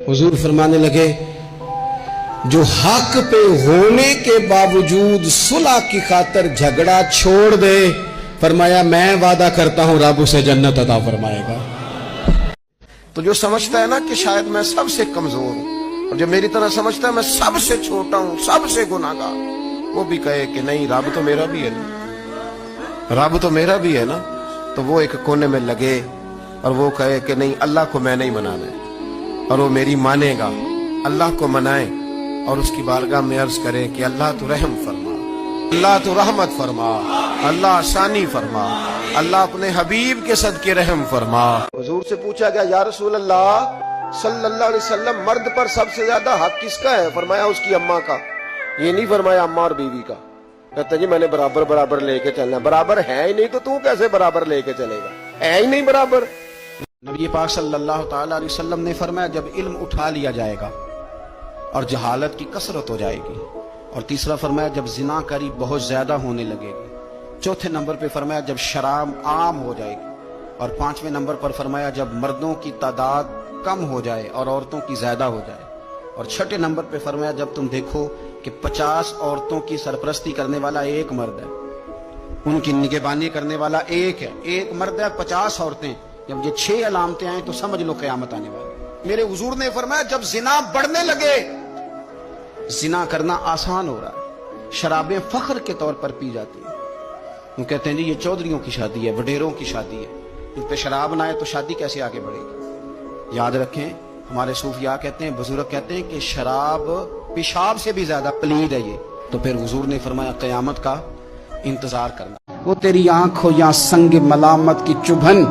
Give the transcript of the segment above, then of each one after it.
हुजूर फरमाने लगे, जो हक पे होने के बावजूद सुलह की खातिर झगड़ा छोड़ दे, फरमाया मैं वादा करता हूं रब उसे जन्नत अता फरमाएगा। तो जो समझता है ना कि शायद मैं सबसे कमजोर हूं, और जो मेरी तरह समझता है मैं सबसे छोटा हूं, सबसे गुनाहगार, वो भी कहे कि नहीं रब तो मेरा भी है ना, रब तो मेरा भी है ना, तो वो एक कोने में लगे और वो कहे कि नहीं अल्लाह को मैं नहीं मनाना है, और वो मेरी मानेगा, अल्लाह को मनाए और उसकी बारगाह में अर्ज करे कि अल्लाह तो रहम फरमा, अल्लाह तो रहमत फरमा, अल्लाह आसानी फरमा, अल्लाह अपने हबीब के सदके रहम फरमा। हुजूर से पूछा गया, या रसूल अल्लाह सल्लल्लाहु अलैहि वसल्लम, मर्द पर सबसे ज्यादा हक किसका है? फरमाया उसकी अम्मा का। ये नहीं फरमाया अम्मा और बीवी का। कहते जी मैंने बराबर बराबर लेके चलना। बराबर है ही नहीं तो तू कैसे बराबर लेके चलेगा? है ही नहीं बराबर। नबी पाक सल्लल्लाहु ताला अलैहि वसल्लम ने फरमाया, जब इल्म उठा लिया जाएगा और जहालत की कसरत हो जाएगी, और तीसरा फरमाया जब जिनाकारी बहुत ज्यादा होने लगेगी, चौथे नंबर पे फरमाया जब शराब आम हो जाएगी, और पांचवें नंबर पर फरमाया जब मर्दों की तादाद कम हो जाए और औरतों की ज्यादा हो जाए, और छठे नंबर पे फरमाया जब तुम देखो कि 50 औरतों की सरपरस्ती करने वाला एक मर्द है, उनकी निगहबानी करने वाला एक है, एक मर्द है 50 औरतें, जब ये 6 अलामतें आए तो समझ लो क़यामत आने वाली। मेरे हुजूर ने फरमाया जब जिना बढ़ने लगे, जिना करना आसान हो रहा है, शराबें फख्र के तौर पर पी जाती हैं, वो कहते हैं जी ये चौधरियों की शादी है, वडेरों की शादी है, इन पे शराब ना आए तो शादी कैसे आगे बढ़ेगी? याद रखें, हमारे सूफिया कहते हैं, बुजुर्ग कहते हैं कि शराब पेशाब से भी ज्यादा पलीद है ये। तो फिर हुजूर ने फरमाया क़यामत का इंतजार करना। वो तेरी आंख हो या संग मलामत की चुभन,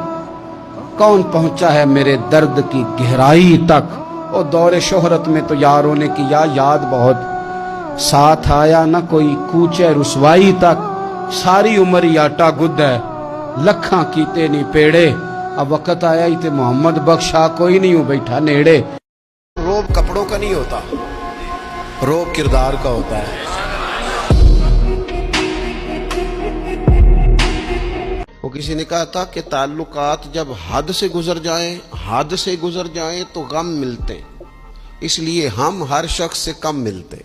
कौन पहुंचा है मेरे दर्द की गहराई तक। और दौरे शोहरत में तो यारों ने किया याद बहुत, साथ आया ना कोई कूचे रुसवाई तक, सारी उम्र ही आटा गुद है, लखा कीते नहीं पेड़े, अब वक्त आया ही ते मोहम्मद बख्शा कोई नहीं हो बैठा नेड़े। रोब कपड़ों का नहीं होता, रोब किरदार का होता है। वो किसी ने कहा था कि ताल्लुकात जब हद से गुजर जाएं तो गम मिलते, इसलिए हम हर शख्स से कम मिलते।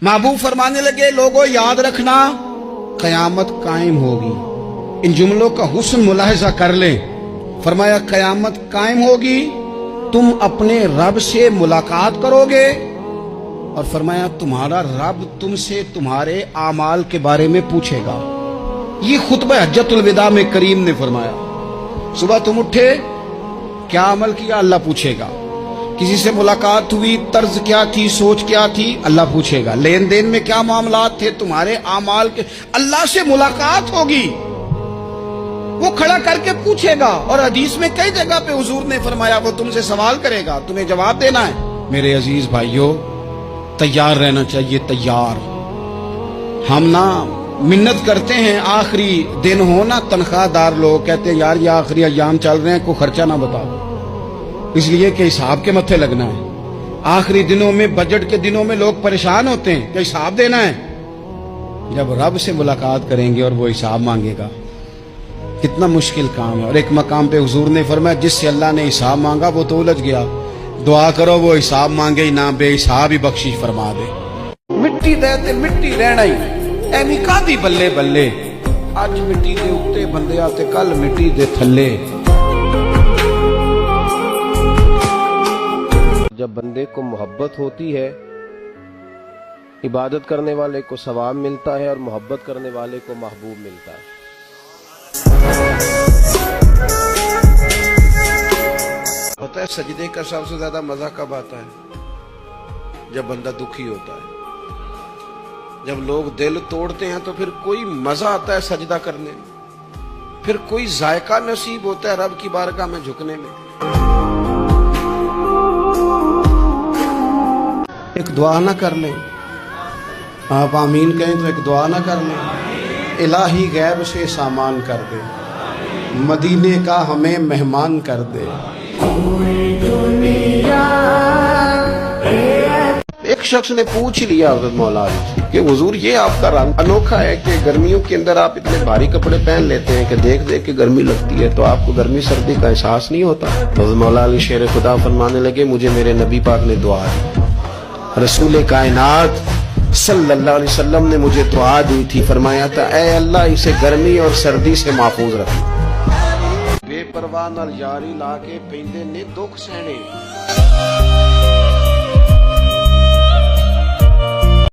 महबूब फरमाने लगे, लोगों याद रखना क़यामत कायम होगी। इन जुमलों का हुस्न मुलाहिजा कर लें। फरमाया क़यामत कायम होगी, तुम अपने रब से मुलाकात करोगे, और फरमाया तुम्हारा रब तुमसे तुम्हारे आमाल के बारे में पूछेगा। ये खुतबा हज्जतुल विदा में करीम ने फरमाया, सुबह तुम उठे क्या अमल किया, अल्लाह पूछेगा। किसी से मुलाकात हुई, तर्ज क्या थी, सोच क्या थी, अल्लाह पूछेगा। लेन देन में क्या मामलात थे, तुम्हारे आमाल के, अल्लाह से मुलाकात होगी, वो खड़ा करके पूछेगा। और हदीस में कई जगह पे हुजूर ने फरमाया वो तुमसे सवाल करेगा, तुम्हें जवाब देना है। मेरे अजीज भाइयों, तैयार रहना चाहिए, तैयार। हम ना मिन्नत करते हैं आखिरी दिन हो ना, तनख्वाहदार लोग कहते हैं यार ये आखिरी अय्याम चल रहे हैं, कोई खर्चा ना बताओ, इसलिए कि हिसाब के मत्थे लगना है। आखिरी दिनों में, बजट के दिनों में लोग परेशान होते हैं कि हिसाब देना है। जब रब से मुलाकात करेंगे और वो हिसाब मांगेगा, कितना मुश्किल काम है। और एक मकाम पे हुजूर ने फरमाया जिससे अल्लाह ने हिसाब मांगा वो तो उलझ गया, दुआ करो वो हिसाब मांगे ही ना, बेहिसाब ही बख्शिश फरमा दे। मिट्टी दे ते मिट्टी रहना ही एनी कादी बल्ले बल्ले, अज मिट्टी दे उत्ते बंदे आते कल मिट्टी दे थल्ले। जब बंदे को मोहब्बत होती है, इबादत करने वाले को सवाब मिलता है और मोहब्बत करने वाले को महबूब मिलता है। पता है सजदे का सबसे ज्यादा मजा कब आता है? जब बंदा दुखी होता है। जब लोग दिल तोड़ते हैं तो फिर कोई मजा आता है सजदा करने में, फिर कोई जायका नसीब होता है रब की बारगाह में झुकने में। एक दुआ ना कर लें, आप आमीन कहें तो एक दुआ ना कर लें, इलाही गैब से सामान कर दे, मदीने का हमें मेहमान कर दे। एक ایک شخص نے پوچھ لیا حضرت مولا علی سے کہ حضور یہ آپ کا رنگ انوکھا ہے کہ گرمیوں کے اندر آپ اتنے بھاری کپڑے پہن لیتے ہیں کہ دیکھ دیکھ کے گرمی لگتی ہے، تو آپ کو گرمی سردی کا احساس نہیں ہوتا؟ حضرت مولا علی شیر خدا فرمانے لگے مجھے میرے نبی پاک نے دعا دی، رسول کائنات صلی اللہ علیہ وسلم نے مجھے دعا دی تھی، فرمایا تھا اے اللہ اسے گرمی اور سردی سے محفوظ رکھ۔ بے پرواہ نال یاری لا کے پیندے نے دکھ سہنے،